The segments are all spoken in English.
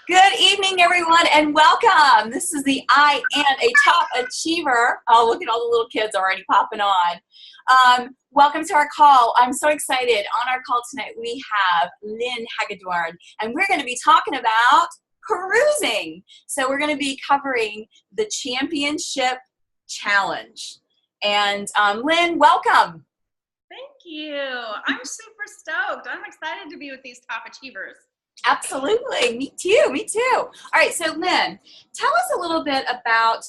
Good evening, everyone, and welcome. This is the I Am a Top Achiever. Oh, look at all the little kids already popping on. Welcome to our call. I'm so excited. On our call tonight, we have Lynn Hagedorn, and we're going to be talking about cruising. So we're going to be covering the ChampionSHIP Challenge. And Lynn, welcome. Thank you. I'm super stoked. I'm excited to be with these top achievers. Absolutely. Me too. Me too. All right. So Lynn, tell us a little bit about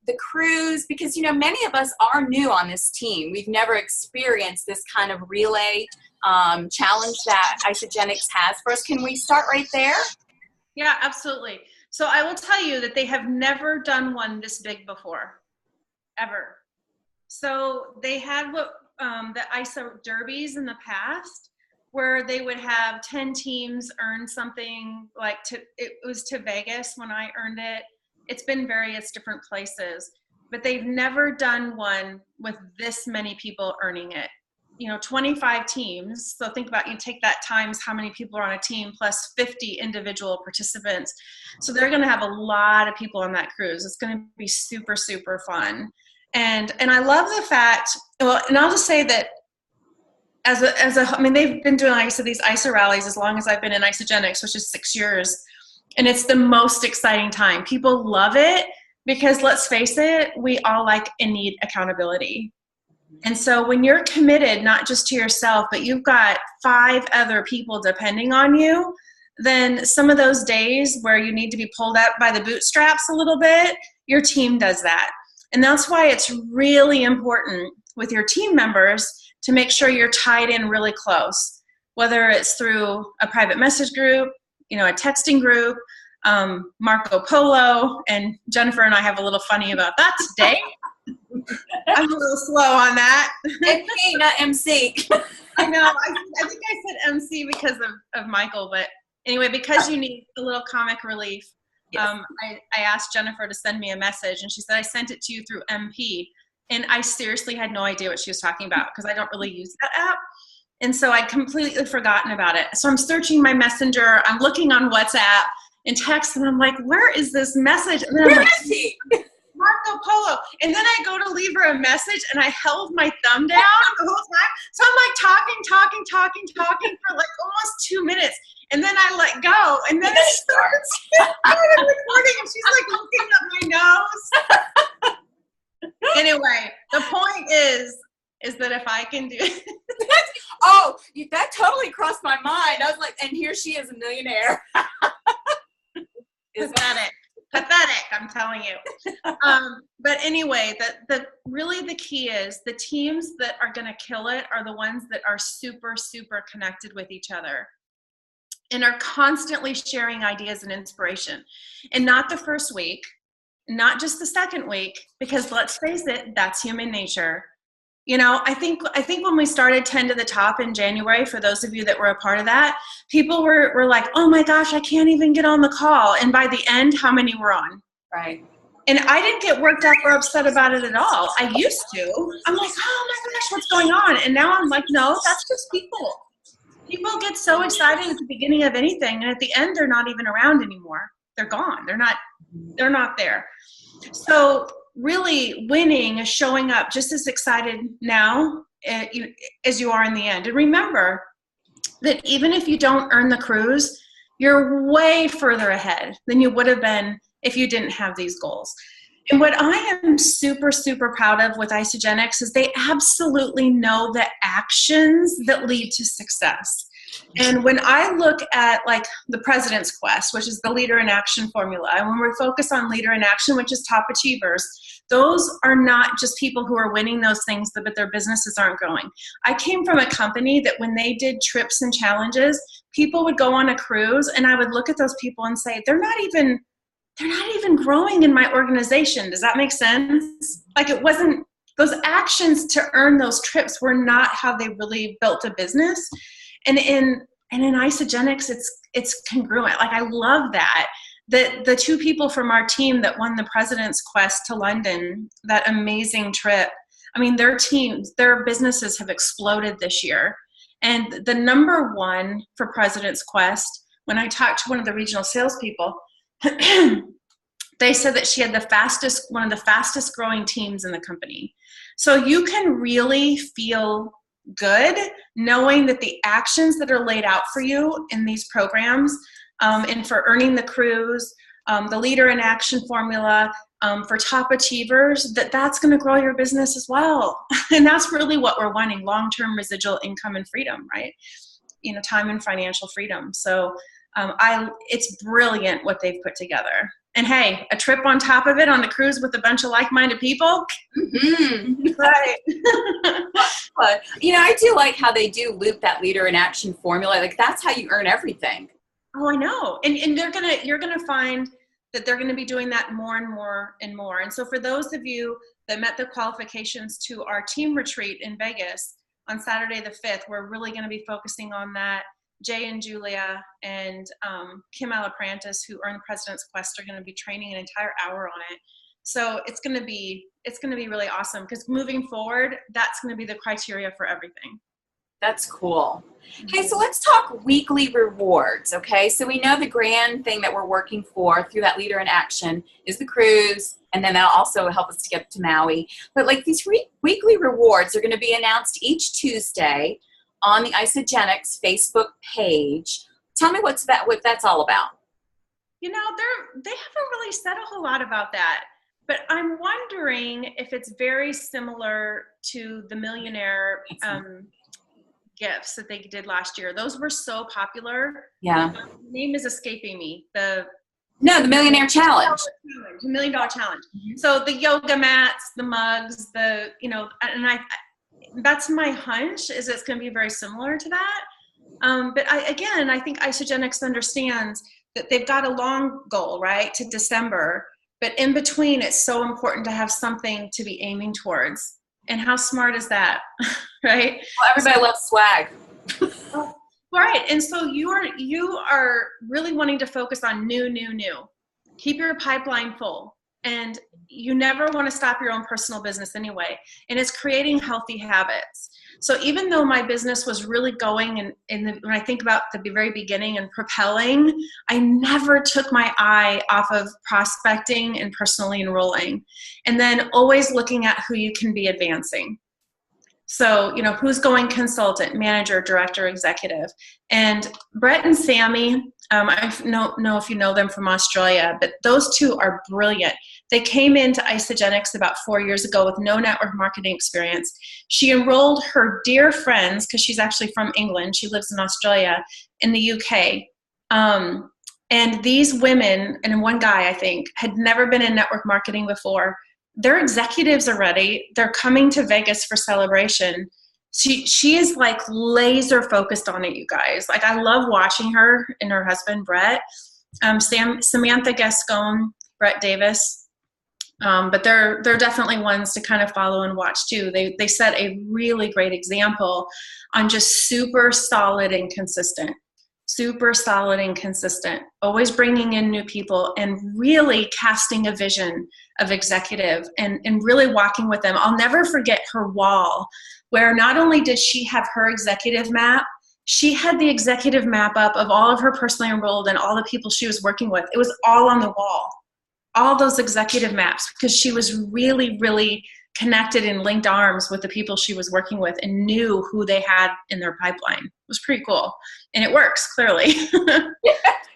the cruise, because, you know, many of us are new on this team. We've never experienced this kind of relay challenge that Isagenix has for us. Can we start right there? Yeah, absolutely. So I will tell you that they have never done one this big before, ever. So they had what the ISO derbies in the past, where they would have 10 teams earn something, like it was to Vegas when I earned it. It's been various different places, but they've never done one with this many people earning it. You know, 25 teams. So think about, you take that times how many people are on a team plus 50 individual participants. So they're going to have a lot of people on that cruise. It's going to be super, super fun. And I love the fact, well, and I'll just say that I mean, they've been doing, like I said, these ISO rallies as long as I've been in Isagenix, which is 6 years. And it's the most exciting time. People love it because, let's face it, we all like and need accountability. And so when you're committed, not just to yourself, but you've got 5 other people depending on you, then some of those days where you need to be pulled up by the bootstraps a little bit, your team does that. And that's why it's really important with your team members to make sure you're tied in really close, whether it's through a private message group, you know, a texting group, Marco Polo, and Jennifer and I have a little funny about that today. I'm a little slow on that. MP, not MC. I know. I think I said MC because of Michael, but anyway, because you need a little comic relief, yes. I asked Jennifer to send me a message, and she said, I sent it to you through MP. And I seriously had no idea what she was talking about because I don't really use that app. And so I'd completely forgotten about it. So I'm searching my messenger. I'm looking on WhatsApp and text, and I'm like, where is this message? And then I'm like, is he? Marco Polo. And then I go to leave her a message, and I held my thumb down the whole time. So I'm like talking for like almost 2 minutes. And then I let go. And then it starts recording, and she's like looking at my nose. Anyway, the point is that if I can do it. Oh, that totally crossed my mind. I was like, and here she is, a millionaire. Pathetic, I'm telling you. But anyway, really the key is the teams that are going to kill it are the ones that are super, super connected with each other and are constantly sharing ideas and inspiration. And not the first week, not just the second week, because let's face it, that's human nature. You know, I think when we started 10 to the Top in January, for those of you that were a part of that, people were like, oh my gosh, I can't even get on the call. And by the end, how many were on? Right. And I didn't get worked up or upset about it at all. I used to. I'm like, oh my gosh, what's going on? And now I'm like, no, that's just people. People get so excited at the beginning of anything, and at the end, they're not even around anymore. They're gone. They're not there. So really winning is showing up just as excited now as you are in the end. And remember that even if you don't earn the cruise, you're way further ahead than you would have been if you didn't have these goals. And what I am super, super proud of with Isagenix is they absolutely know the actions that lead to success. And when I look at like the President's Quest, which is the Leader in Action formula, and when we focus on Leader in Action, which is top achievers, those are not just people who are winning those things, but their businesses aren't growing. I came from a company that when they did trips and challenges, people would go on a cruise, and I would look at those people and say, they're not even growing in my organization. Does that make sense? Like, it wasn't, those actions to earn those trips were not how they really built a business. And in Isagenix, it's congruent. Like, I love that. The 2 people from our team that won the President's Quest to London, that amazing trip, I mean, their businesses have exploded this year. And the number one for President's Quest, when I talked to one of the regional salespeople, they said that she had one of the fastest growing teams in the company. So you can really feel good knowing that the actions that are laid out for you in these programs, and for earning the cruise, the leader in action formula, for top achievers, that's going to grow your business as well. And that's really what we're wanting, long-term residual income and freedom, right? Time and financial freedom. So it's brilliant what they've put together. And hey, a trip on top of it on the cruise with a bunch of like-minded people. Mm-hmm. Right. But, I do like how they do loop that leader in action formula. Like, that's how you earn everything. Oh, I know. And you're going to find that they're going to be doing that more and more and more. And so for those of you that met the qualifications to our team retreat in Vegas on Saturday the 5th, we're really going to be focusing on that. Jay and Julia and Kim Alaprantis, who earned President's Quest, are going to be training an entire hour on it. So it's going to be really awesome, because moving forward, that's going to be the criteria for everything. That's cool. Okay, so let's talk weekly rewards, okay? So we know the grand thing that we're working for through that Leader in Action is the cruise, and then that'll also help us to get to Maui. But like these weekly rewards are going to be announced each Tuesday on the Isagenix Facebook page. Tell me what that's all about. They haven't really said a whole lot about that, but I'm wondering if it's very similar to the Millionaire gifts that they did last year. Those were so popular. Yeah. The name is escaping me. The Millionaire Challenge. The $1 Million Challenge. Mm-hmm. So the yoga mats, the mugs, that's my hunch, is it's going to be very similar to that. But I think Isagenix understands that they've got a long goal, right, to December. But in between, it's so important to have something to be aiming towards. And how smart is that, right? Well, everybody loves swag. Right. And so you are really wanting to focus on new. Keep your pipeline full. And you never want to stop your own personal business anyway. And it's creating healthy habits. So even though my business was really going when I think about the very beginning and propelling, I never took my eye off of prospecting and personally enrolling. And then always looking at who you can be advancing. So, who's going consultant, manager, director, executive. And Brett and Sammy, I don't know if you know them from Australia, but those two are brilliant. They came into Isagenix about 4 years ago with no network marketing experience. She enrolled her dear friends, because she's actually from England. She lives in Australia, in the UK. And these women, and one guy, I think, had never been in network marketing before. They're executives already. They're coming to Vegas for celebration. She is like laser focused on it, you guys. Like, I love watching her and her husband, Brett, Samantha Gascon, Brett Davis. But they're definitely ones to kind of follow and watch too. They set a really great example on just super solid and consistent, always bringing in new people and really casting a vision of executive and really walking with them. I'll never forget her wall, where not only did she have her executive map, she had the executive map up of all of her personally enrolled and all the people she was working with. It was all on the wall, all those executive maps, because she was really, really connected and linked arms with the people she was working with and knew who they had in their pipeline. It was pretty cool. And it works, clearly.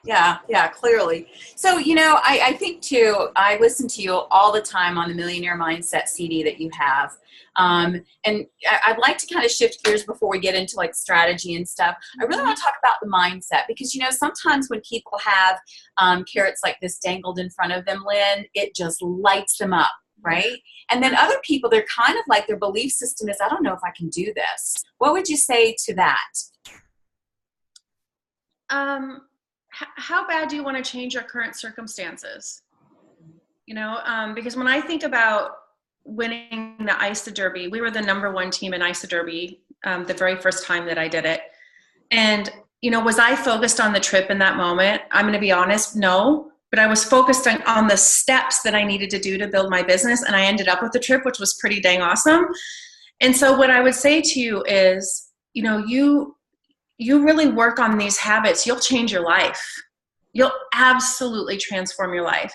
Yeah, clearly. So, I think too, I listen to you all the time on the Millionaire Mindset CD that you have. And I'd like to kind of shift gears before we get into like strategy and stuff. I really want to talk about the mindset, because, sometimes when people have carrots like this dangled in front of them, Lynn, it just lights them up. Right? And then other people, they're kind of like, their belief system is, I don't know if I can do this. What would you say to that? How bad do you want to change your current circumstances? Because when I think about winning the ISA Derby, we were the #1 team in ISA Derby the very first time that I did it. And, was I focused on the trip in that moment? I'm going to be honest, no. But I was focused on the steps that I needed to do to build my business, and I ended up with the trip, which was pretty dang awesome. And so what I would say to you is, you you really work on these habits, you'll change your life. You'll absolutely transform your life.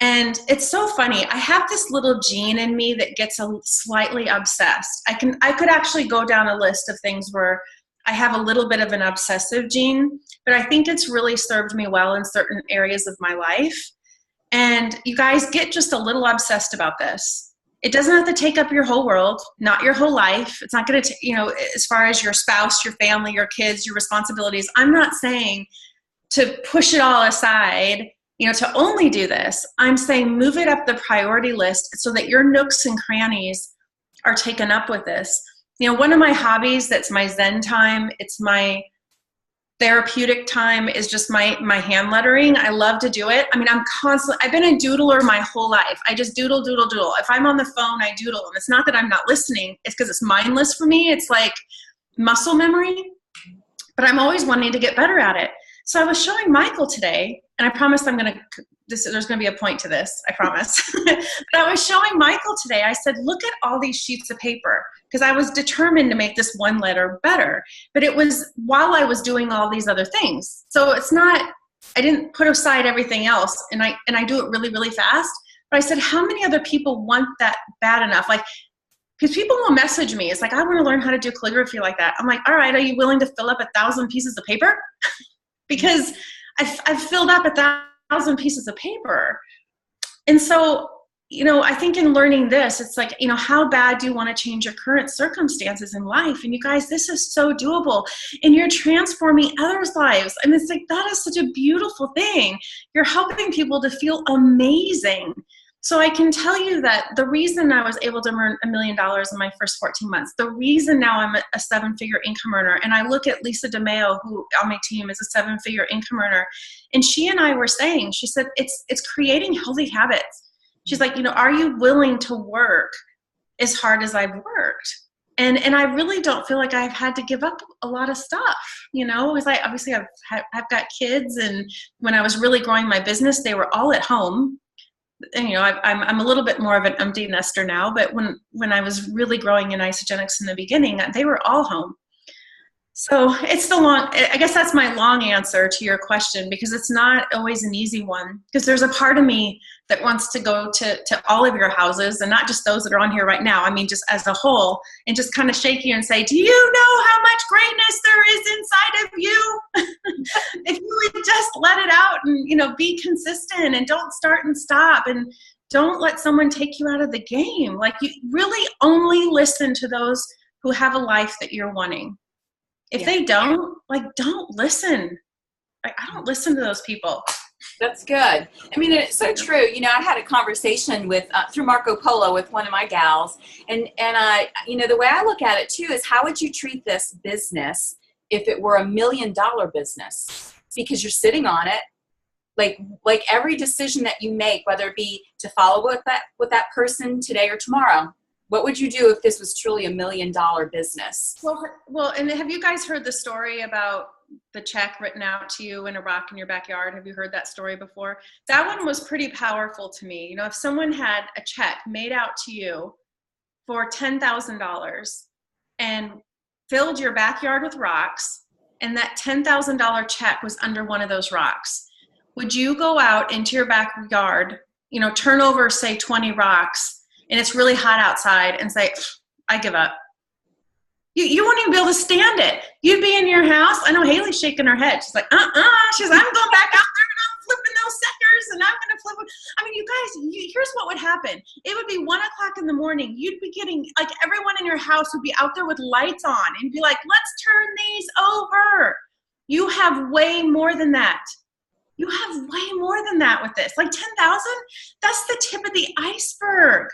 And it's so funny. I have this little gene in me that gets slightly obsessed. I could actually go down a list of things where I have a little bit of an obsessive gene, but I think it's really served me well in certain areas of my life. And you guys get just a little obsessed about this. It doesn't have to take up your whole world, not your whole life. It's not going to, as far as your spouse, your family, your kids, your responsibilities. I'm not saying to push it all aside, to only do this. I'm saying move it up the priority list so that your nooks and crannies are taken up with this. One of my hobbies that's my Zen time, it's my therapeutic time, is just my hand lettering. I love to do it. I've been a doodler my whole life. I just doodle. If I'm on the phone, I doodle. And it's not that I'm not listening. It's because it's mindless for me. It's like muscle memory. But I'm always wanting to get better at it. So I was showing Michael today, and I promised there's going to be a point to this, I promise. But I was showing Michael today, I said, look at all these sheets of paper, because I was determined to make this one letter better. But it was while I was doing all these other things. So it's not, I didn't put aside everything else, and I do it really, really fast. But I said, how many other people want that bad enough? Because people will message me. It's like, I want to learn how to do calligraphy like that. I'm like, all right, are you willing to fill up 1,000 pieces of paper? Because I've filled up 1,000 pieces of paper. And so, I think in learning this, it's like, how bad do you want to change your current circumstances in life? And you guys, this is so doable. And you're transforming others' lives. It's like, that is such a beautiful thing. You're helping people to feel amazing. So I can tell you that the reason I was able to earn $1 million in my first 14 months, the reason now I'm a 7-figure income earner, and I look at Lisa DeMeo, who on my team is a 7-figure income earner, and she and I were saying, she said, it's creating healthy habits. She's like, are you willing to work as hard as I've worked? And I really don't feel like I've had to give up a lot of stuff. It's like, obviously I've got kids, and when I was really growing my business, they were all at home. And, I'm a little bit more of an empty nester now, but when I was really growing in Isogenics in the beginning, they were all home. So I guess that's my long answer to your question, because it's not always an easy one, because there's a part of me that wants to go to all of your houses, and not just those that are on here right now. Just as a whole, and just kind of shake you and say, do you know how much greatness there is inside of you? If you would just let it out and, be consistent, and don't start and stop, and don't let someone take you out of the game. Like, you really only listen to those who have a life that you're wanting. If they don't listen. I don't listen to those people. That's good. It's so true. I had a conversation with through Marco Polo with one of my gals, and the way I look at it too is, how would you treat this business if it were $1 million business? Because you're sitting on it. Like every decision that you make, whether it be to follow with that person today or tomorrow. What would you do if this was truly $1 million business? Well, and have you guys heard the story about the check written out to you in a rock in your backyard? Have you heard that story before? That one was pretty powerful to me. If someone had a check made out to you for $10,000 and filled your backyard with rocks, and that $10,000 check was under one of those rocks, would you go out into your backyard, turn over, say, 20 rocks, and it's really hot outside, and say, I give up? You wouldn't even be able to stand it. You'd be in your house. I know Haley's shaking her head. She's like, She's like, I'm going back out there, and I'm flipping those suckers, and I'm going to flip. You guys, here's what would happen. It would be 1 o'clock in the morning. You'd be getting, everyone in your house would be out there with lights on, and be like, let's turn these over. You have way more than that. You have way more than that with this. 10,000, that's the tip of the iceberg.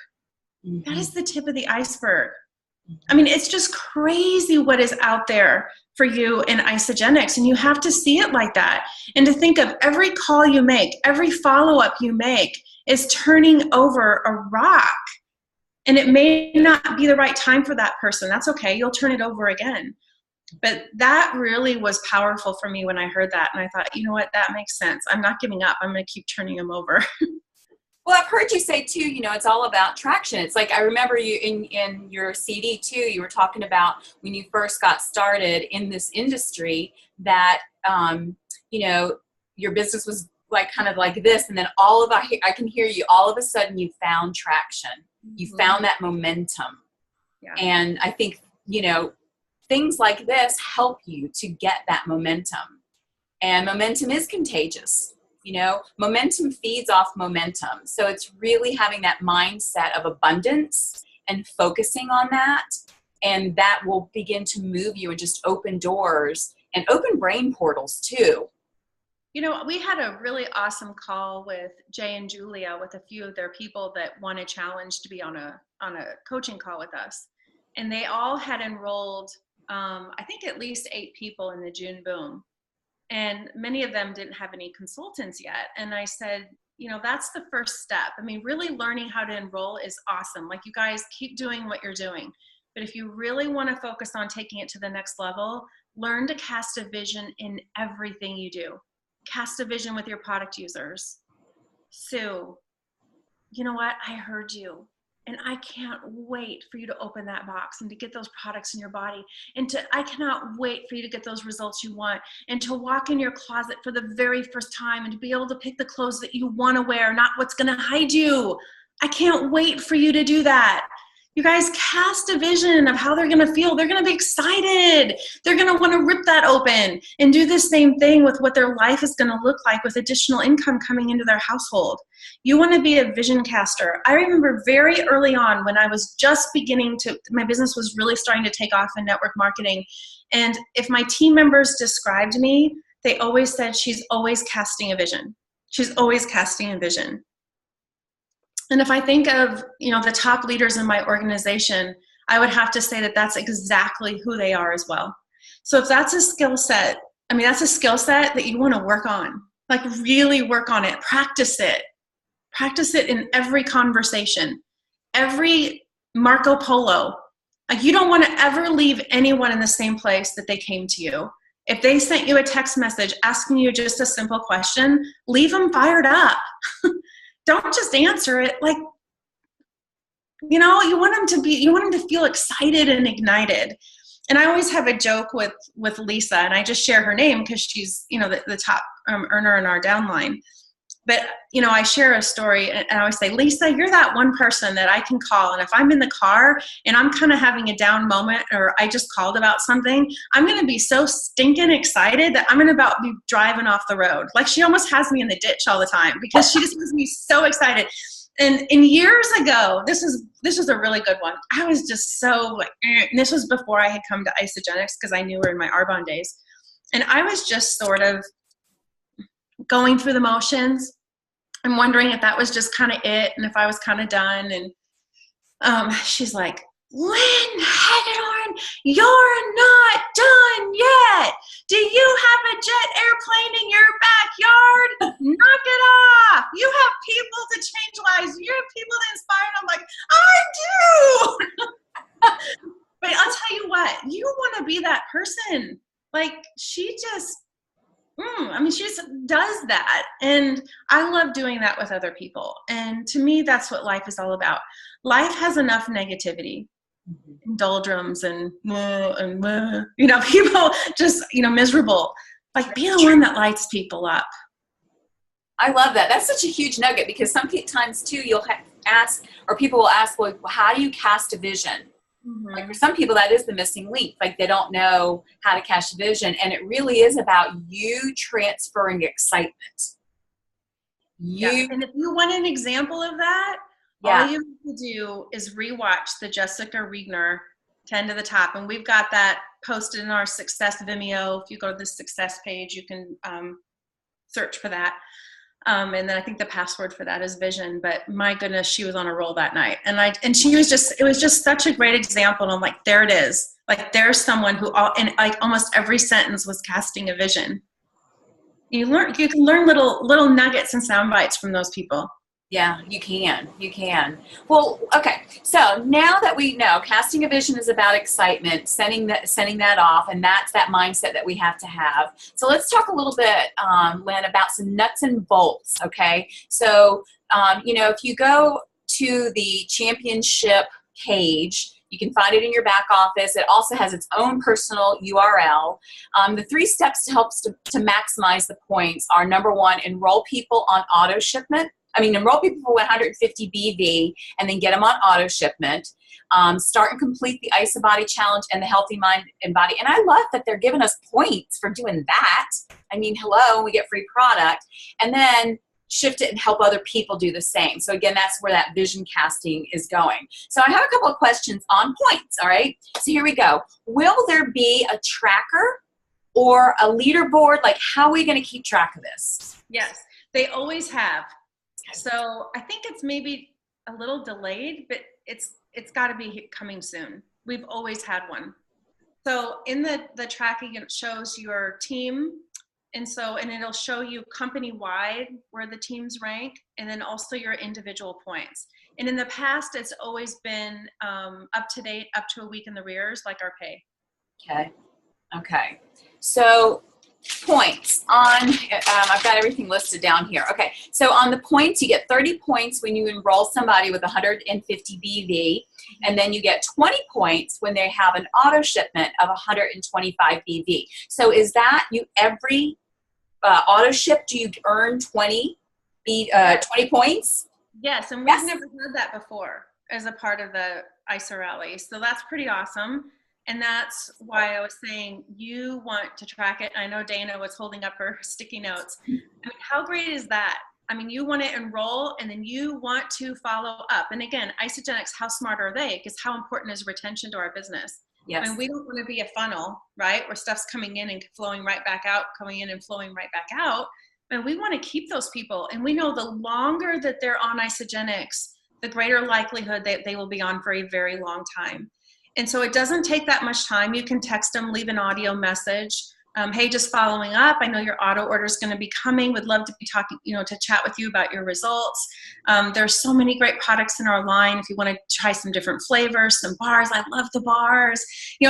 Mm-hmm. That is the tip of the iceberg. It's just crazy what is out there for you in Isogenics, and you have to see it like that. And to think of every call you make, every follow-up you make is turning over a rock. And it may not be the right time for that person. That's okay. You'll turn it over again. But that really was powerful for me when I heard that. And I thought, you know what? That makes sense. I'm not giving up. I'm going to keep turning them over. Well, I've heard you say too, you know, it's all about traction. It's like, I remember you in your CD too, you were talking about when you first got started in this industry that, you know, your business was like kind of like this. And then I can hear you, all of a sudden you found traction. You found that momentum. Yeah. And I think, you know, things like this help you to get that momentum. And momentum is contagious. You know, momentum feeds off momentum. So it's really having that mindset of abundance and focusing on that. And that will begin to move you and just open doors and open brain portals too. You know, we had a really awesome call with Jay and Julia with a few of their people that won a challenge to be on a coaching call with us. And they all had enrolled, I think at least 8 people in the June Boom. And many of them didn't have any consultants yet. And I said, you know, that's the first step. I mean, really learning how to enroll is awesome. Like, you guys keep doing what you're doing. But if you really want to focus on taking it to the next level, learn to cast a vision in everything you do. Cast a vision with your product users. Sue, you know what? I heard you. And I can't wait for you to open that box and to get those products in your body. And I cannot wait for you to get those results you want and to walk in your closet for the very first time and to be able to pick the clothes that you want to wear, not what's going to hide you. I can't wait for you to do that. You guys cast a vision of how they're going to feel. They're going to be excited. They're going to want to rip that open and do the same thing with what their life is going to look like with additional income coming into their household. You want to be a vision caster. I remember very early on when I was just my business was really starting to take off in network marketing. And if my team members described me, they always said, she's always casting a vision. She's always casting a vision. And if I think of, you know, the top leaders in my organization, I would have to say that that's exactly who they are as well. So if that's a skill set, I mean, that's a skill set that you want to work on, like really work on it, practice it. Practice it in every conversation, every Marco Polo. Like, you don't want to ever leave anyone in the same place that they came to you. If they sent you a text message asking you just a simple question, leave them fired up. Don't just answer it. Like, you know, you want them to feel excited and ignited. And I always have a joke with Lisa, and I just share her name because she's, you know, the top earner in our downline. But, you know, I share a story and I always say, Lisa, you're that one person that I can call. And if I'm in the car and I'm kind of having a down moment, or I just called about something, I'm going to be so stinking excited that I'm going to about be driving off the road. Like, she almost has me in the ditch all the time because she just makes me so excited. And years ago, this was a really good one. I was just so like, and this was before I had come to Isogenics because I knew her in my Arbonne days. And I was just sort of going through the motions. I'm wondering if that was just kind of it and if I was kind of done. And she's like, Lynn Hagedorn, you're not done yet. Do you have a jet airplane in your backyard? Knock it off. You have people to change lives. You have people to inspire. And I'm like, I do. But I'll tell you what, you want to be that person. Like, she just, she just does that. And I love doing that with other people. And to me, that's what life is all about. Life has enough negativity, doldrums and you know, people just, you know, miserable. Like, be the one that lights people up. I love that. That's such a huge nugget because sometimes too, you'll ask, or people will ask, well, how do you cast a vision? Like, for some people, that is the missing link. Like, they don't know how to cast a vision. And it really is about you transferring excitement. And if you want an example of that, all you have to do is rewatch the Jessica Riegner 10 to the Top. And we've got that posted in our Success Vimeo. If you go to the Success page, you can search for that. And then I think the password for that is vision, but my goodness, she was on a roll that night. And it was just such a great example. And I'm like, there it is. Like, there's someone who in like almost every sentence was casting a vision. You can learn little nuggets and sound bites from those people. Yeah, you can. You can. Well, okay. So now that we know casting a vision is about excitement, sending that off, and that's that mindset that we have to have. So let's talk a little bit, Lynn, about some nuts and bolts. Okay. So if you go to the ChampionSHIP page, you can find it in your back office. It also has its own personal URL. The 3 steps to help to maximize the points are: number 1, enroll people on auto shipment. Enroll people for 150 BV and then get them on auto shipment. Start and complete the ISA Body Challenge and the Healthy Mind and Body. And I love that they're giving us points for doing that. Hello, we get free product. And then shift it and help other people do the same. So again, that's where that vision casting is going. So I have a couple of questions on points, all right? So here we go. Will there be a tracker or a leaderboard? Like, how are we going to keep track of this? Yes, they always have. So I think it's maybe a little delayed, but it's got to be coming soon. We've always had one. So in the tracking, it shows your team, and it'll show you company-wide where the teams rank, and then also your individual points. And in the past, it's always been up to date, up to a week in the rears, like our pay. Okay. So points on, I've got everything listed down here. Okay, so on the points, you get 30 points when you enroll somebody with 150 BV, and then you get 20 points when they have an auto shipment of 125 BV. So is that every auto ship, do you earn 20 points? Yes, and we've never had that before as a part of the ISA rally. So that's pretty awesome. And that's why I was saying you want to track it. I know Dana was holding up her sticky notes. How great is that? You want to enroll and then you want to follow up. And again, Isogenics, how smart are they? Because how important is retention to our business? Yes. We don't want to be a funnel, right? Where stuff's coming in and flowing right back out, coming in and flowing right back out. And we want to keep those people. And we know the longer that they're on Isogenics, the greater likelihood that they will be on for a very long time. And so it doesn't take that much time. You can text them, leave an audio message. Hey, just following up. I know your auto order is going to be coming. Would love to be talking, to chat with you about your results. There's so many great products in our line. If you want to try some different flavors, some bars, I love the bars.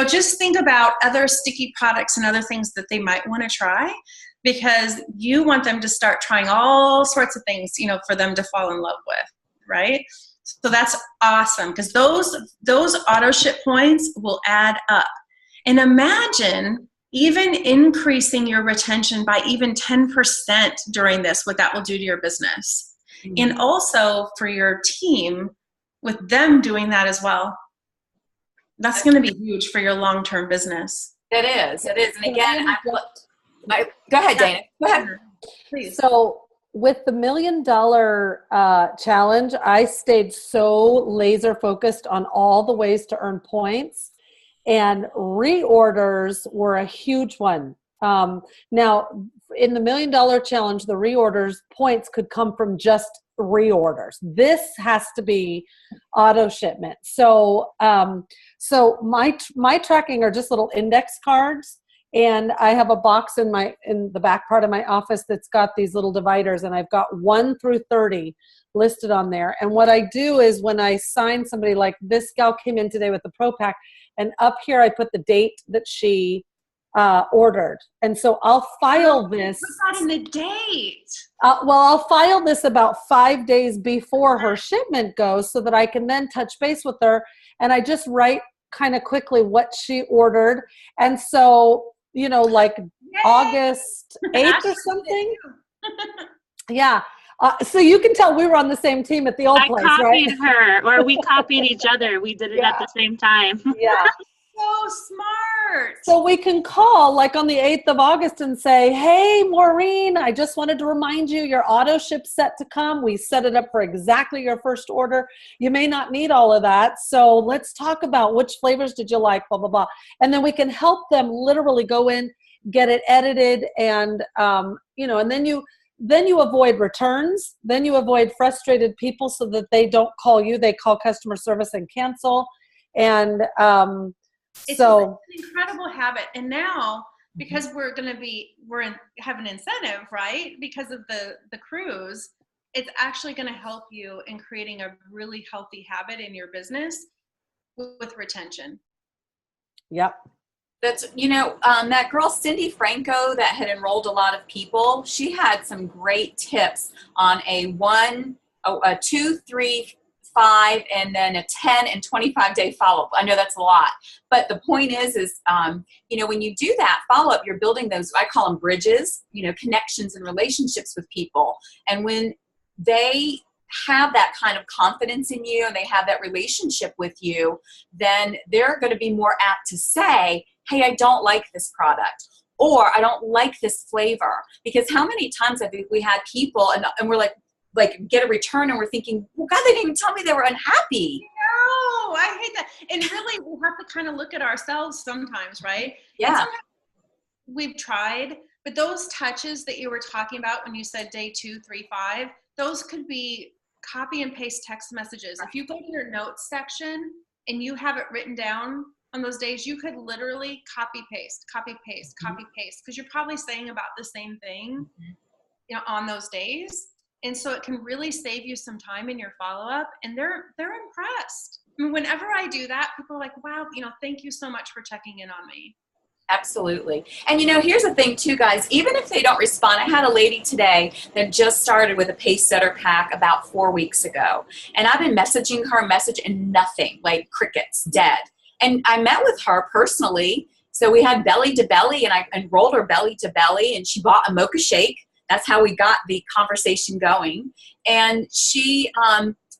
Just think about other sticky products and other things that they might want to try, because you want them to start trying all sorts of things, for them to fall in love with, right? So that's awesome, because those auto ship points will add up. And imagine even increasing your retention by even 10% during this, what that will do to your business. Mm-hmm. And also for your team, with them doing that as well. That's going to be huge for your long-term business. It is. And again, go ahead, Dana. Go ahead. Please. So with the $1 million challenge, I stayed so laser focused on all the ways to earn points, and reorders were a huge one. Now, in the $1 million challenge, the reorders points could come from just reorders. This has to be auto shipment. So, my tracking are just little index cards. And I have a box in the back part of my office that's got these little dividers, and I've got 1 through 30 listed on there. And what I do is when I sign somebody, like this gal came in today with the Pro Pack, and up here I put the date that she ordered. And so I'll file this. Put that in the date. I'll file this about 5 days before her shipment goes, so that I can then touch base with her, and I just write kind of quickly what she ordered. And so, like Yay! August 8th or something. Yeah. So you can tell we were on the same team at the old place, right? I copied her, or we copied each other. We did it at the same time. Yeah. So smart. So we can call like on the 8th of August and say, hey, Maureen, I just wanted to remind you your auto ship's set to come. We set it up for exactly your first order. You may not need all of that. So let's talk about which flavors did you like, blah, blah, blah. And then we can help them literally go in, get it edited, and, and then you avoid returns. Then you avoid frustrated people so that they don't call you. They call customer service and cancel. And, it's an incredible habit. And now, because have an incentive, right? Because of the cruise, it's actually going to help you in creating a really healthy habit in your business with retention. Yep. That's, that girl, Cindy Franco, that had enrolled a lot of people, she had some great tips on a 2, 3, 5, and then a 10 and 25-day follow-up. I know that's a lot, but the point is when you do that follow-up, you're building those, I call them bridges, connections and relationships with people. And when they have that kind of confidence in you and they have that relationship with you, then they're going to be more apt to say, hey, I don't like this product, or I don't like this flavor. Because how many times have we had people and we're like get a return and we're thinking, well, God, they didn't even tell me they were unhappy. No, I hate that. And really, we have to kind of look at ourselves sometimes, right? Yeah. We've tried, but those touches that you were talking about when you said day 2, 3, 5, those could be copy and paste text messages. If you go to your notes section and you have it written down on those days, you could literally copy paste, because you're probably saying about the same thing, on those days. And so it can really save you some time in your follow-up, and they're impressed. I mean, whenever I do that, people are like, wow, thank you so much for checking in on me. Absolutely. And here's the thing too, guys, even if they don't respond, I had a lady today that just started with a pace setter pack about 4 weeks ago. And I've been messaging her and nothing, like crickets, dead. And I met with her personally. So we had belly to belly, and I enrolled her belly to belly, and she bought a mocha shake. That's how we got the conversation going. And she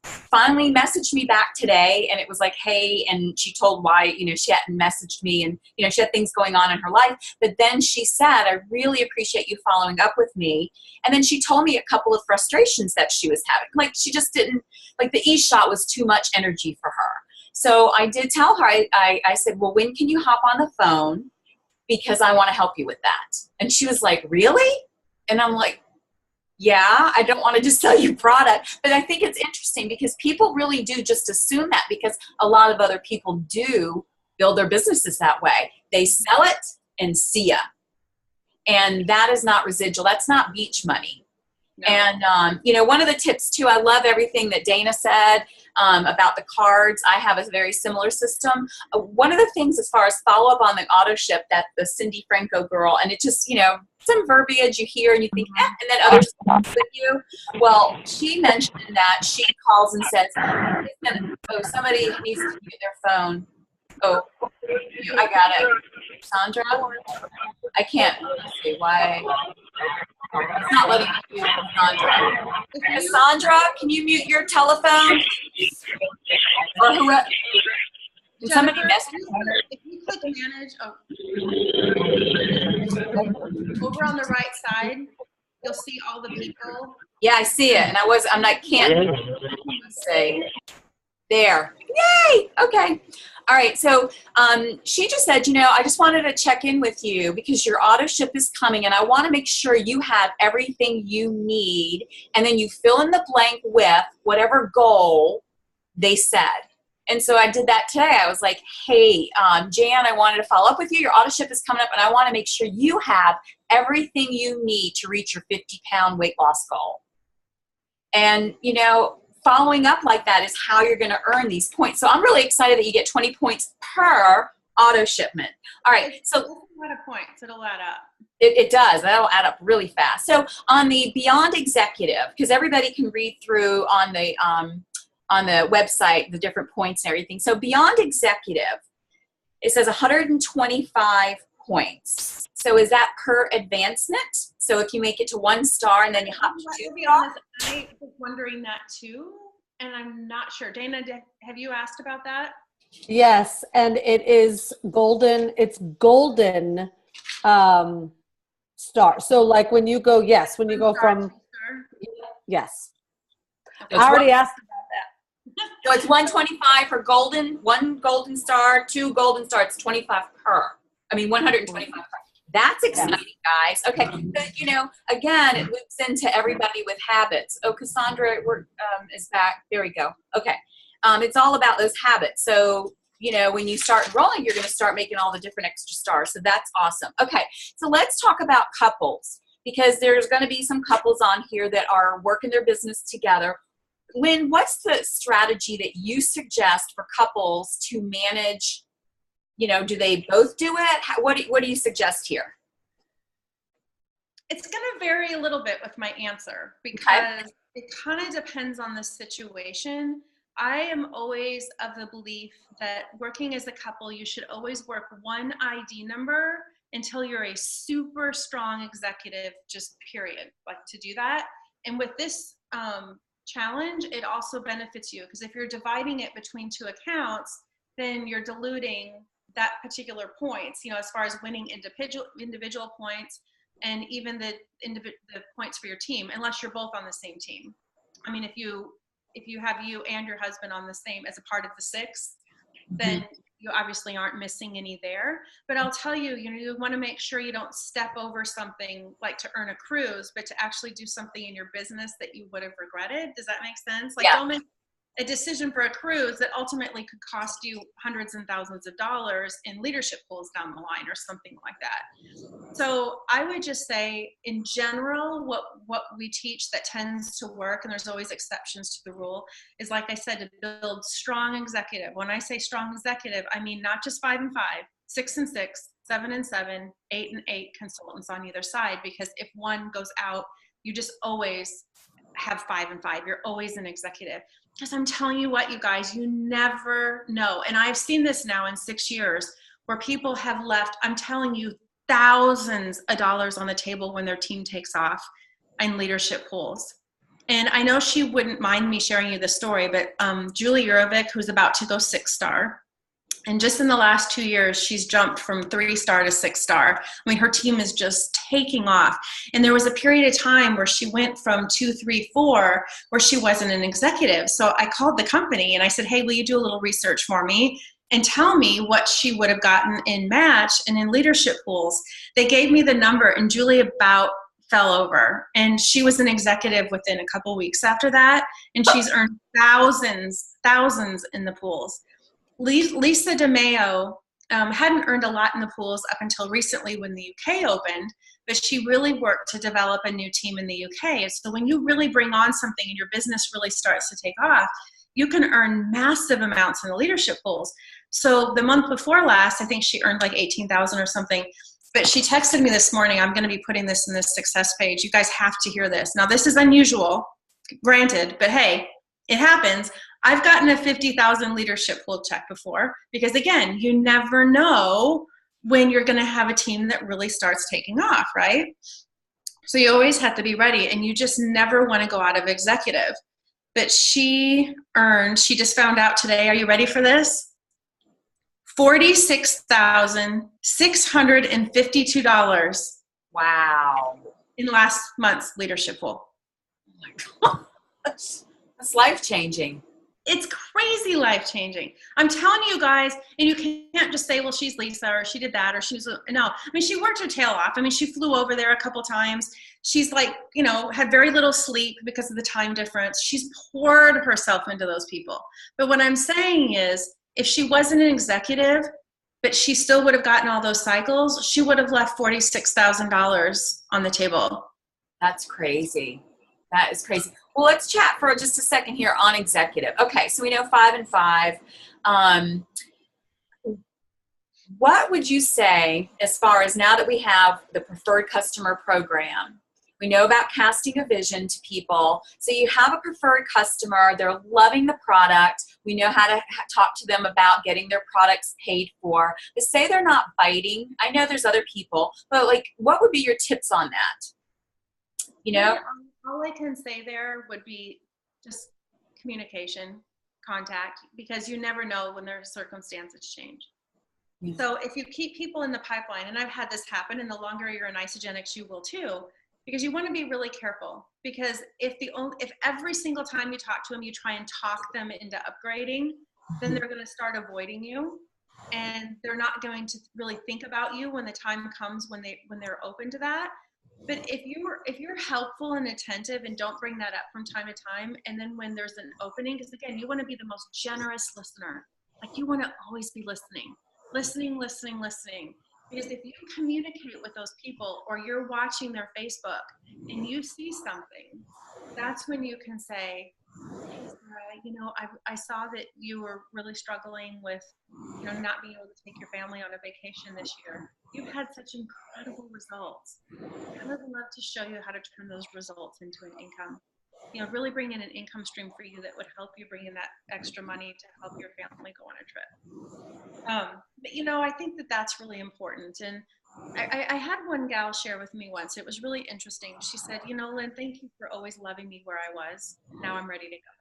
finally messaged me back today, and it was like, hey, and she told why, she hadn't messaged me, and, she had things going on in her life. But then she said, I really appreciate you following up with me. And then she told me a couple of frustrations that she was having. Like, she just didn't, like, the e-shot was too much energy for her. So I did tell her, I said, well, when can you hop on the phone? Because I want to help you with that. And she was like, really? And I'm like, yeah, I don't want to just sell you product. But I think it's interesting because people really do just assume that, because a lot of other people do build their businesses that way. They sell it and see ya. And that is not residual. That's not beach money. No. And, one of the tips too, I love everything that Dana said about the cards. I have a very similar system. One of the things as far as follow up on the Autoship, that the Cindy Franco girl, and it just, some verbiage you hear and you think, and then others with you. Well, she mentioned that she calls and says, oh, somebody needs to mute their phone. Oh, I got it. Sandra? I can't. Let's see why. It's not letting me mute Cassandra. Cassandra, can you mute your telephone? Or whoever. Can somebody message her? If you click manage, over on the right side, you'll see all the people. Yeah, I see it. And can't. Let's see. There. Yay! Okay. All right. So she just said, I just wanted to check in with you because your auto ship is coming, and I want to make sure you have everything you need. And then you fill in the blank with whatever goal they said. And so I did that today. I was like, hey, Jan, I wanted to follow up with you. Your auto ship is coming up, and I want to make sure you have everything you need to reach your 50-pound weight loss goal. And, following up like that is how you're going to earn these points. So I'm really excited that you get 20 points per auto shipment. All right. So a lot of points. It'll add up. It does. That'll add up really fast. So on the Beyond Executive, because everybody can read through on the website, the different points and everything. So Beyond Executive, it says 125 points. So is that per advancement? So if you make it to 1 star and then you hop to 2 stars? I was wondering that too, and I'm not sure. Dana, have you asked about that? Yes, and it is golden. It's golden star. So like when you go, when you go from, yes. Okay. I already asked about that. So it's 125 for golden, 1 golden star, 2 golden stars, it's 25 per. 125 per. That's exciting, guys. Okay, so, again, it loops into everybody with habits. Oh, Cassandra is back. There we go. Okay, it's all about those habits. So, when you start enrolling, you're going to start making all the different extra stars. So that's awesome. Okay, so let's talk about couples, because there's going to be some couples on here that are working their business together. Lynn, what's the strategy that you suggest for couples to manage? You know, do they both do it? What do you suggest here? It's going to vary a little bit with my answer because it kind of depends on the situation. I am always of the belief that working as a couple, you should always work one ID number until you're a super strong executive, just period, like to do that. And with this challenge, it also benefits you because if you're dividing it between two accounts, then you're diluting that particular points, you know, as far as winning individual points and even the points for your team, unless you're both on the same team. I mean, if you have you and your husband on the same as a part of the 6, then you obviously aren't missing any there. But I'll tell you, you know, you want to make sure you don't step over something like to earn a cruise, but to actually do something in your business that you would have regretted. Does that make sense? Like, don't make a decision for a cruise that ultimately could cost you hundreds and thousands of dollars in leadership pools down the line or something like that. So I would just say, in general, what we teach that tends to work, and there's always exceptions to the rule, is, like I said, to build strong executive. When I say strong executive, I mean not just 5 and 5, 6 and 6, 7 and 7, 8 and 8 consultants on either side, because if one goes out, you just always have 5 and 5. You're always an executive. Because I'm telling you what, you guys, you never know. And I've seen this now in 6 years where people have left, I'm telling you, thousands of dollars on the table when their team takes off in leadership pools. And I know she wouldn't mind me sharing you the story, but Julie Urovic, who's about to go 6-star, and just in the last 2 years, she's jumped from 3-star to 6-star. I mean, her team is just taking off. And there was a period of time where she went from 2, 3, 4, where she wasn't an executive. So I called the company and I said, hey, will you do a little research for me and tell me what she would have gotten in match and in leadership pools? They gave me the number, and Julie about fell over. And she was an executive within a couple weeks after that. And she's earned thousands in the pools. Lisa DeMeo hadn't earned a lot in the pools up until recently when the UK opened, but she really worked to develop a new team in the UK. So when you really bring on something and your business really starts to take off, you can earn massive amounts in the leadership pools. So the month before last, I think she earned like 18,000 or something, but she texted me this morning, I'm going to be putting this in this success page. You guys have to hear this. Now, this is unusual, granted, but hey, it happens. I've gotten a 50,000 leadership pool check before because, again, you never know when you're going to have a team that really starts taking off, right? So you always have to be ready, and you just never want to go out of executive. But she just found out today, are you ready for this? $46,652. Wow. In last month's leadership pool. Oh my gosh. That's life-changing. It's crazy life-changing. I'm telling you guys, and you can't just say, well, she's Lisa, or she did that, or no. I mean, she worked her tail off. I mean, she flew over there a couple times. She's like, you know, had very little sleep because of the time difference. She's poured herself into those people. But what I'm saying is, if she wasn't an executive, but she still would have gotten all those cycles, she would have left $46,000 on the table. That's crazy. That is crazy. Well, let's chat for just a second here on executive. Okay, so we know 5 and 5. What would you say as far as now that we have the preferred customer program, we know about casting a vision to people. So you have a preferred customer, they're loving the product. We know how to talk to them about getting their products paid for. But say they're not biting. I know there's other people, but like, what would be your tips on that? You know? All I can say there would be just communication, contact, because you never know when their circumstances change. Yeah. So if you keep people in the pipeline, and I've had this happen, and the longer you're in Isogenics, you will too, because you want to be really careful. Because if every single time you talk to them, you try and talk them into upgrading, then they're going to start avoiding you, and they're not going to really think about you when the time comes when they're open to that. But if you're helpful and attentive and don't bring that up from time to time, and then when there's an opening, because again, you want to be the most generous listener. Like, you want to always be listening. Because if you communicate with those people, or you're watching their Facebook and you see something, that's when you can say, hey, Sarah, you know, I saw that you were really struggling with, you know, not being able to take your family on a vacation this year. You've had such incredible results. I would love to show you how to turn those results into an income. You know, really bring in an income stream for you that would help you bring in that extra money to help your family go on a trip. But, you know, I think that that's really important. And I had one gal share with me once. It was really interesting. She said, you know, Lynn, thank you for always loving me where I was. Now I'm ready to go.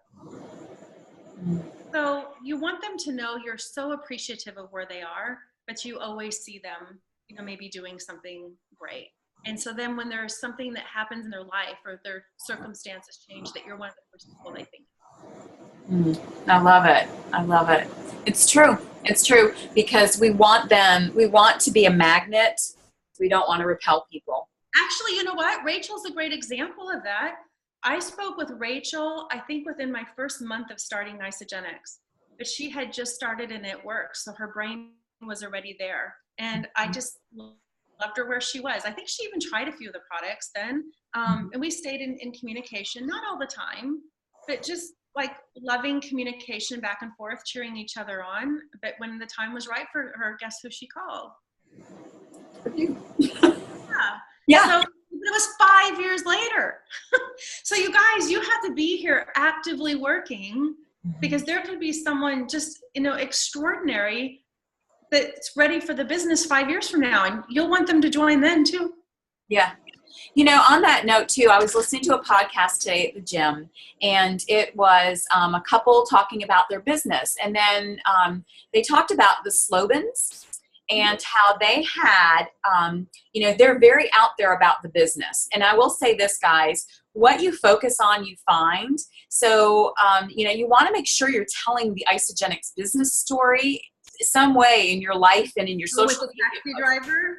So you want them to know you're so appreciative of where they are, but you always see them, you know, maybe doing something great. And so then when there's something that happens in their life or their circumstances change, that you're one of the first people they think. I love it. I love it. It's true. It's true, because we want to be a magnet. We don't want to repel people. Actually, you know what? Rachel's a great example of that. I spoke with Rachel, I think within my first month of starting Isogenics, but she had just started and it worked. So her brain was already there. And I just loved her where she was. I think she even tried a few of the products then. And we stayed in communication, not all the time, but just like loving communication back and forth, cheering each other on. But when the time was right for her, guess who she called? Yeah. So it was 5 years later. So you guys, you have to be here actively working, because there could be someone just, you know, extraordinary that's ready for the business 5 years from now, and you'll want them to join then too. Yeah. You know, on that note too, I was listening to a podcast today at the gym, and it was a couple talking about their business. And then they talked about the slogans and how they had, you know, they're very out there about the business. And I will say this, guys, what you focus on, you find. So, you know, you want to make sure you're telling the Isogenics business story some way in your life and in your social media. With a taxi driver?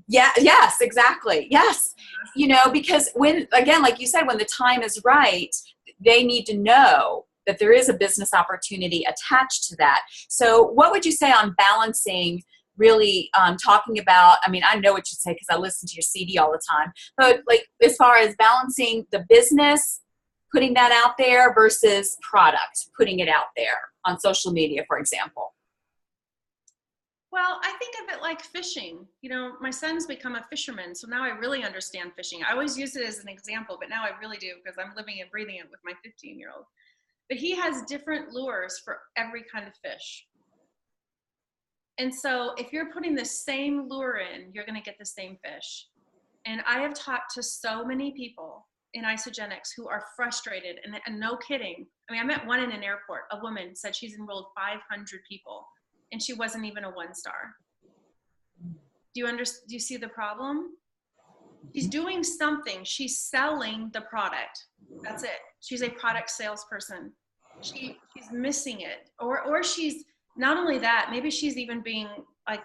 Yeah. Yes, exactly. Yes. You know, because when, again, like you said, when the time is right, they need to know that there is a business opportunity attached to that. So what would you say on balancing really talking about, I mean, I know what you'd say because I listen to your CD all the time, but like as far as balancing the business, putting that out there versus product, putting it out there on social media, for example? Well, I think of it like fishing. You know, my son's become a fisherman, so now I really understand fishing. I always use it as an example, but now I really do, because I'm living and breathing it with my 15-year-old. But he has different lures for every kind of fish. And so if you're putting the same lure in, you're going to get the same fish. And I have talked to so many people in Isogenics who are frustrated, and no kidding. I mean, I met one in an airport. A woman said she's enrolled 500 people, and she wasn't even a 1-star. Do you see the problem? She's doing something. She's selling the product. That's it. She's a product salesperson. She's missing it. Or she's, not only that, maybe she's even being like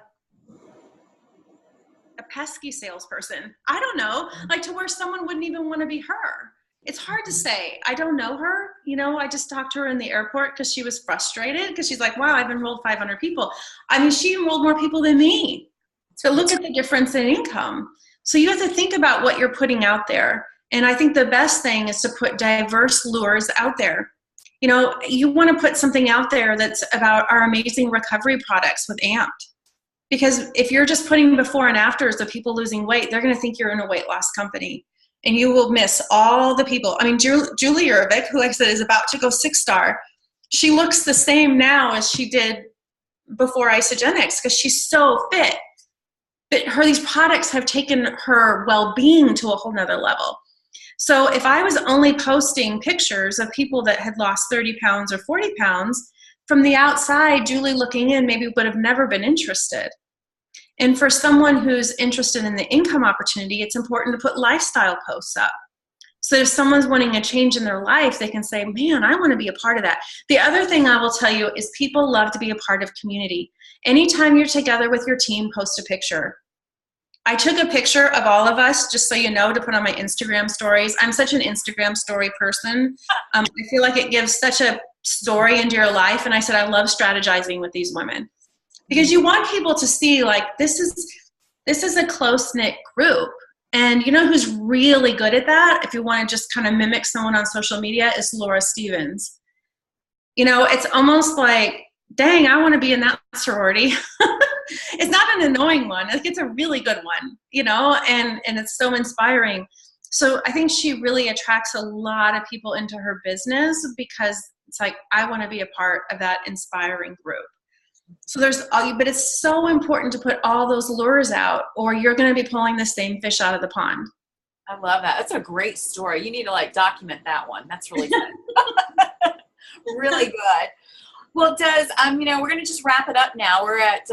a pesky salesperson. I don't know, like to where someone wouldn't even want to be her. It's hard to say. I don't know her. You know, I just talked to her in the airport because she was frustrated, because she's like, wow, I've enrolled 500 people. I mean, she enrolled more people than me. So look at the difference in income. So you have to think about what you're putting out there. And I think the best thing is to put diverse lures out there. You know, you want to put something out there that's about our amazing recovery products with Amped. Because if you're just putting before and afters of people losing weight, they're going to think you're in a weight loss company. And you will miss all the people. I mean, Julie Ervik, who like I said is about to go 6-star, she looks the same now as she did before Isogenics because she's so fit. But these products have taken her well-being to a whole nother level. So if I was only posting pictures of people that had lost 30 pounds or 40 pounds, from the outside, Julie looking in maybe would have never been interested. And for someone who's interested in the income opportunity, it's important to put lifestyle posts up. So if someone's wanting a change in their life, they can say, man, I want to be a part of that. The other thing I will tell you is people love to be a part of community. Anytime you're together with your team, post a picture. I took a picture of all of us, just so you know, to put on my Instagram stories. I'm such an Instagram story person. I feel like it gives such a story into your life. And I said, I love strategizing with these women. Because you want people to see, like, this is, This is a close-knit group. And you know who's really good at that, if you want to just kind of mimic someone on social media, is Laura Stevens. You know, it's almost like, dang, I want to be in that sorority. It's not an annoying one. Like, it's a really good one, you know, and it's so inspiring. So I think she really attracts a lot of people into her business because it's like, I want to be a part of that inspiring group. So but it's so important to put all those lures out, or you're going to be pulling the same fish out of the pond. I love that. That's a great story. You need to like document that one. That's really good. Really good. Well, you know, we're going to just wrap it up now. We're at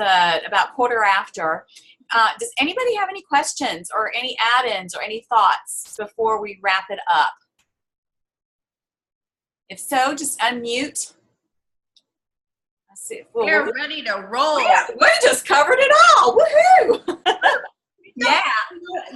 about quarter after. Does anybody have any questions or any add-ins or any thoughts before we wrap it up? If so, just unmute. Let's see. We're ready to roll. Yeah, we just covered it all. Woohoo! Yeah.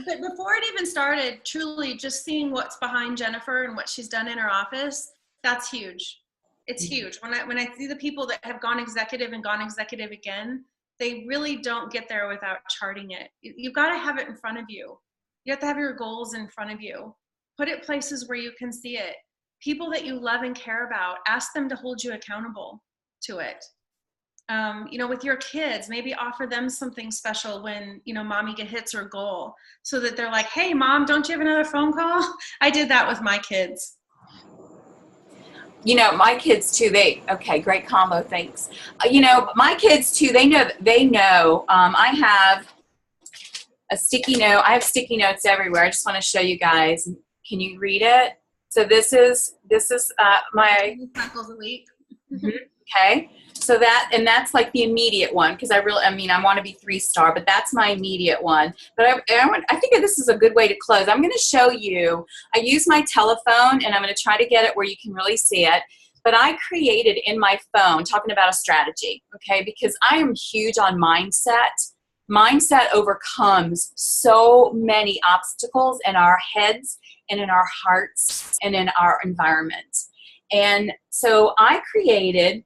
But before it even started, truly just seeing what's behind Jennifer and what she's done in her office, that's huge. It's huge. When I see the people that have gone executive and gone executive again, they really don't get there without charting it. You've got to have it in front of you. You have to have your goals in front of you. Put it places where you can see it. People that you love and care about, ask them to hold you accountable to it. You know, with your kids, maybe offer them something special when, you know, mommy hits her goal, so that they're like, hey, mom, don't you have another phone call? I did that with my kids. You know, my kids too, okay, great combo, thanks. You know, my kids too, they know, I have a sticky note. I have sticky notes everywhere. I just want to show you guys. Can you read it? So this is my cycles a week. Okay. So that's like the immediate one, because I want to be 3-star, but that's my immediate one. But I think this is a good way to close. I'm going to show you, I use my telephone and I'm going to try to get it where you can really see it. But I created in my phone, talking about a strategy, okay, because I am huge on mindset. Mindset overcomes so many obstacles in our heads and in our hearts and in our environment. And so I created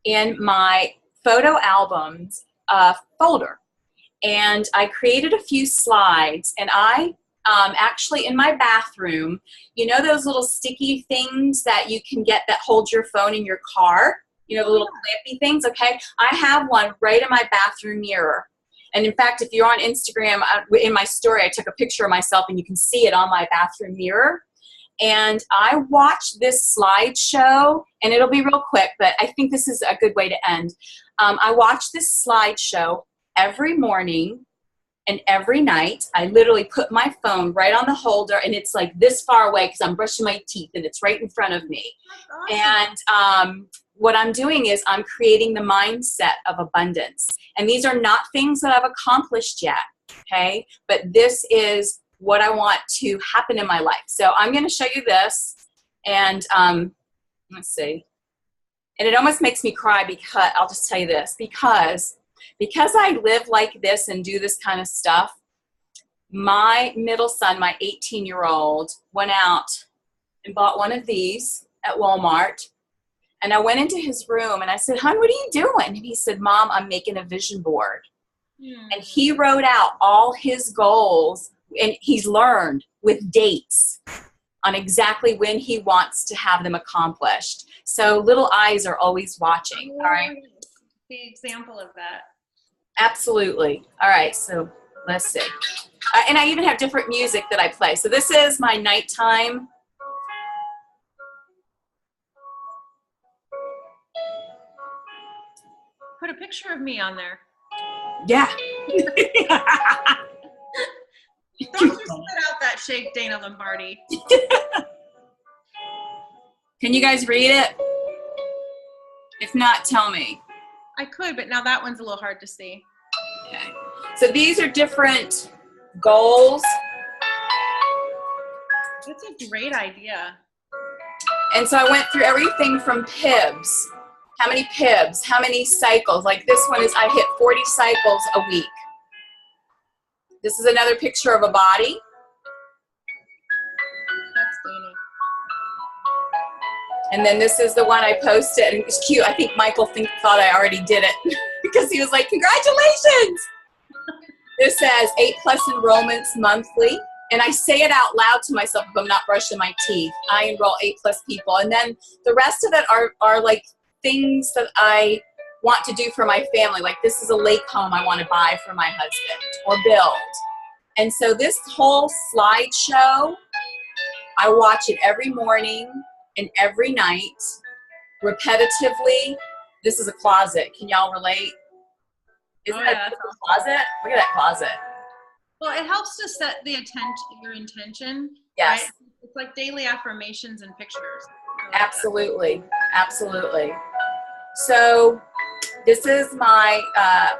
in my photo albums folder, and I created a few slides, and I actually in my bathroom, you know those little sticky things that you can get that hold your phone in your car, you know, the little clampy things, okay? I have one right in my bathroom mirror. And in fact, if you're on Instagram, in my story, I took a picture of myself and you can see it on my bathroom mirror. And I watched this slideshow, and it'll be real quick, but I think this is a good way to end. I watched this slideshow every morning and every night. I literally put my phone right on the holder, and it's like this far away because I'm brushing my teeth, and it's right in front of me. And what I'm doing is I'm creating the mindset of abundance. And these are not things that I've accomplished yet, okay? But this is what I want to happen in my life. So I'm going to show you this, and let's see. And it almost makes me cry, because I'll just tell you this, because I live like this and do this kind of stuff, my middle son, my 18-year-old, went out and bought one of these at Walmart. And I went into his room and I said, hon, what are you doing? And he said, Mom, I'm making a vision board. And he wrote out all his goals, and he's learned with dates on exactly when he wants to have them accomplished. So little eyes are always watching. All right. The example of that. Absolutely. All right. So let's see. And I even have different music that I play. So this is my nighttime. Put a picture of me on there. Yeah. Don't just spit out that shake, Dana Lombardi. Can you guys read it? If not, tell me. I could, but now that one's a little hard to see. Okay. So these are different goals. That's a great idea. And so I went through everything from PIBs. How many PIBs? How many cycles? Like this one is, I hit 40 cycles a week. This is another picture of a body. That's Dana. And then this is the one I posted, and it was cute. I think Michael thought I already did it because he was like, congratulations. This says 8+ enrollments monthly. And I say it out loud to myself if I'm not brushing my teeth. I enroll 8+ people. And then the rest of it are like things that I want to do for my family. Like this is a lake home I want to buy for my husband or build. And so this whole slideshow, I watch it every morning and every night, repetitively. This is a closet. Can y'all relate? Isn't that a closet? Look at that closet. Well, it helps to set the your intention. Yes. Right? It's like daily affirmations and pictures. Absolutely. Absolutely. So this is my,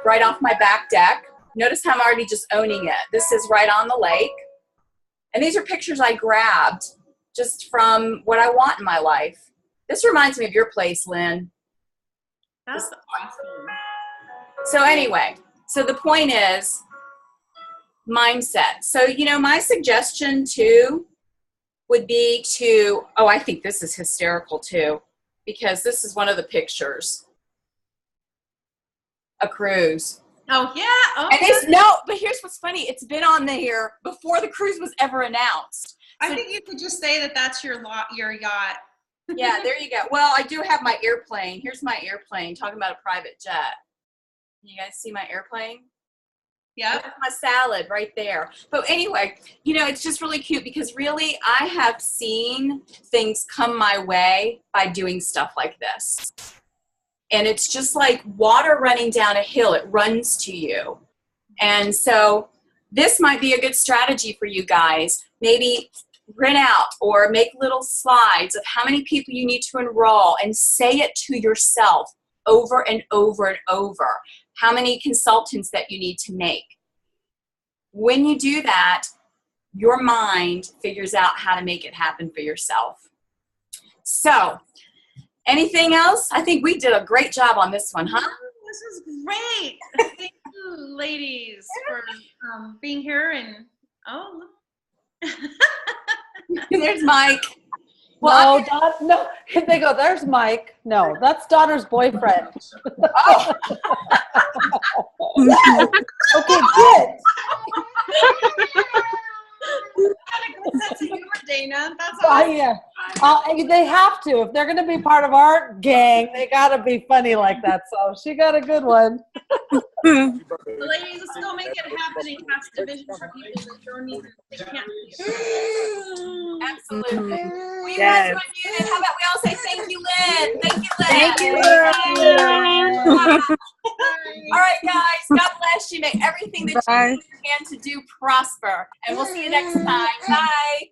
right off my back deck. Notice how I'm already just owning it. This is right on the lake. And these are pictures I grabbed just from what I want in my life. This reminds me of your place, Lynn. That's awesome. So anyway, so the point is mindset. So, you know, my suggestion too would be to, oh, I think this is hysterical too, because this is one of the pictures. A cruise. Oh, yeah. Oh, And it's, no, but here's what's funny. It's been on there before the cruise was ever announced. I think you could just say that that's your yacht. Yeah, there you go. Well, I do have my airplane. Here's my airplane, talking about a private jet. You guys see my airplane? Yeah. That's my salad right there. But anyway, you know, it's just really cute because really I have seen things come my way by doing stuff like this. And it's just like water running down a hill. It runs to you. And so this might be a good strategy for you guys. Maybe print out or make little slides of how many people you need to enroll and say it to yourself over and over and over. How many consultants that you need to make. When you do that, your mind figures out how to make it happen for yourself. So, anything else? I think we did a great job on this one, huh? This is great. Thank you, ladies, for being here. And There's Mike. Well, no, they go, there's Mike. No, that's Donna's boyfriend. Oh. Okay, good. That's a humor, Dana. That's awesome. Yeah. They have to. If they're going to be part of our gang, they got to be funny like that. So she got a good one. Ladies, let's go make it happen in class division for people that don't even, they can't see it. Absolutely. Well, you guys want to do it? How about we all say thank you, Lynn? Thank you, Lynn. Thank you, Lynn. All right, guys. God bless you. May everything that you can to do prosper. And we'll see you next time. Bye.